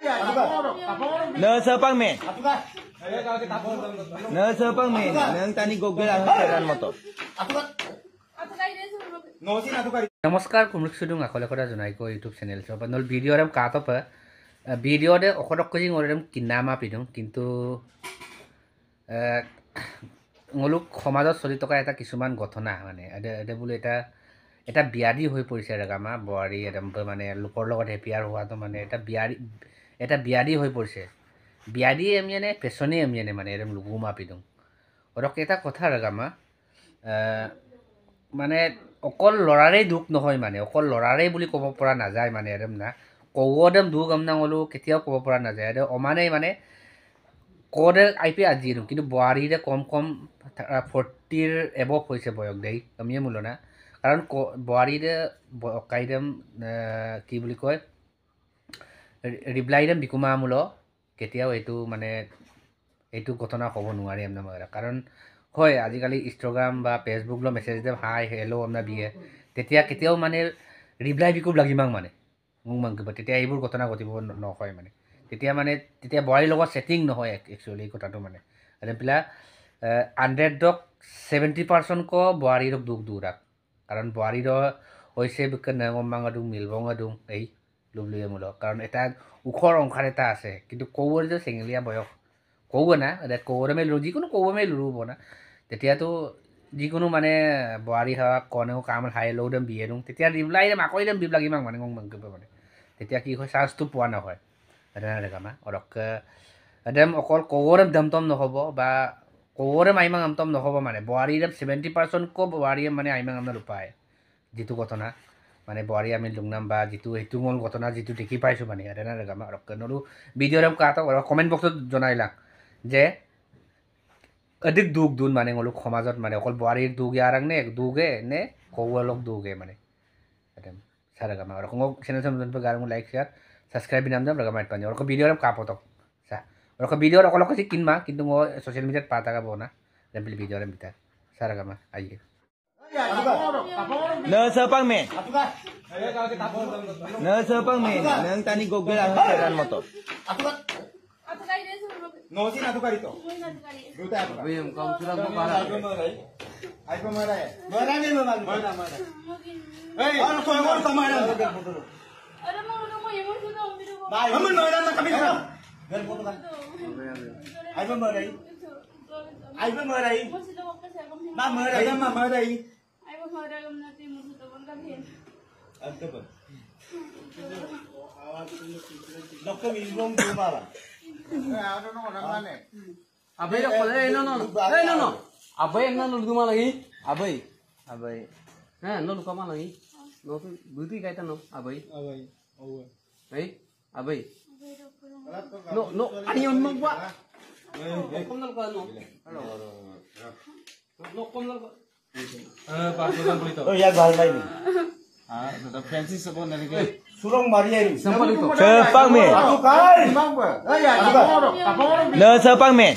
No sepang me. No sepang me. Nang tani gogel ang seran motor. नमस्कार कुमरिक सुदुं आखले खरा जनाइको YouTube channel छ बनल video रम कातो प भिडियो दे अखरक कजिं ओरम किनामा पिदुं किन्तु ngoluk সমাজত চলি থকা এটা কিছুমান ঘটনা মানে এটা বুলে এটা বিয়াদি হৈ পৰিছে ৰাগামা বৱাৰি এদম মানে লোকৰ লগত হেপিয়াৰ হোৱাটো মানে এটা বিয়াদি হৈ পৰিছে বিয়াদি এমিনে পেছনে এমিনে মানে এদম লুগুমা পিদুং অৰক এটা কথা ৰাগামা মানে অকল লৰাৰে দুখ নহয় মানে অকল লৰাৰে বুলি ক'ব পৰা নাযায় মানে এদম না কওদম দুখ আমনা হলো কেতিয়াও ক'ব পৰা নাযায় এদ অমানে মানে কোডে আইপি আজি কিন্তু বৱাৰিৰে কম 40 এবভ হৈছে বয়স দেই আমিয়ে মুলনা কাৰণ বৱাৰিৰে কাইদম কি বুলি কয় ৰিপ্লাইদম বিকুমা মুল কেতিয়াও এটো মানে এটো ঘটনা হ'ব নোৱাৰে আমনা মাৰা কাৰণ হয় আজিকালি ইনষ্টাগ্ৰাম বা ফেসবুক লো মেসেজ দে হাই হেলো আমনা বিয়ে তেতিয়া কেতিয়াও মানে ৰিপ্লাই বিকুব লাগিমাং মানে মুং তেতিয়া এইবোৰ ঘটনা ঘটিব নহয় মানে তেতিয়া বৱাৰি লগত সেটিং নহয় একচুয়ালি কথাটো মানে আৰু পিলা 100 70% কো বৱাৰিৰ দুখ দুৰাক কাৰণ বৱাৰিৰ হৈছে বিক নংমাংডু মিলবংডু এই লুবলিয়ে মুল কাৰণ এটা উখৰ অংখাৰ এটা আছে কিন্তু কওৰ যে সিংলিয়া বয়স কও না এটা কওৰমে যিকোনো কওমে লুৰুব না তেতিয়াতো যিকোনো মানে বৱাৰি হা কোনেও কাম হাই লওদম বিয়েৰুং তেতিয়া ৰিপ্লাই মাকইদম বিবলাগিমাং মানে গংমাংকব মানে তেতিয়া কি হয় চান্সটো পোৱা নহয় ৰাগামা অৰক এদম অকল কওৰম দমতম নহব বা কওৰম আইমাং আমতম নহব মানে বৱাৰিৰ 70% কো বৱাৰি মানে আইমাং আমনা লুপায় জিতু ঘটনা মানে বৱাৰি আমি লুংনাম বা জিতু হেতু মল ঘটনা জিতু দেখি পাইছো মানে ৰাগামা অৰক নৰু ভিডিওৰম কাটো কমেন্ট বক্সত জনাইলা যে অধিক দুখ দুন মানে গলুক সমাজত মানে অকল বৱাৰিৰ দুখ ইয়াৰাং নে দুগে নে কওলক দুগে মানে এদম সাৰাগামা অৰক চেনেল সমজন পে গাৰম লাইক শেয়ার সাবস্ক্রাইব বিনাম দাম রাগামাইট পানি অরক ভিডিওর কাপতক সা অরক ভিডিওর অকলক সি কিনমা কিন্তু মো সোশ্যাল মিডিয়াত পাতাকা বনা রেম্পলি ভিডিওর বিতা সারাগামা আইয়ে No sepang me. No sepang me. Nang tani gogel ang seran motor. No sin atukari to. Duta apa? Bim kaum sudah para. Ai pa mara hai. Mara ne mara. Hey, aur koi aur samara. अरे मग येऊन सुद्धा उंदीर गो नाही हमन मरा ना कमी कर. घर फोटो का. आई pa mara hi. Ai pa mara hi. मसिलो वापस आहे गम Ma mara hi. Ma mara hi. आई वो मरा गम ना ते मुझे तो बंद कर दिया Ante pa. Dokter minum tu mala. Ano no ramane. Abai ro kole no abai enna no duma lagi abai ha no lukama lagi no tu buti kaita no abai hey abai no ayon magwa komnal ka no no komnal ka pasodan bolito Oh ya gal mai ni. The Francis sabon na lagi. Surong Maria ni. Sepang me. Atukar. Mang ba? Ay ya. No sepang me.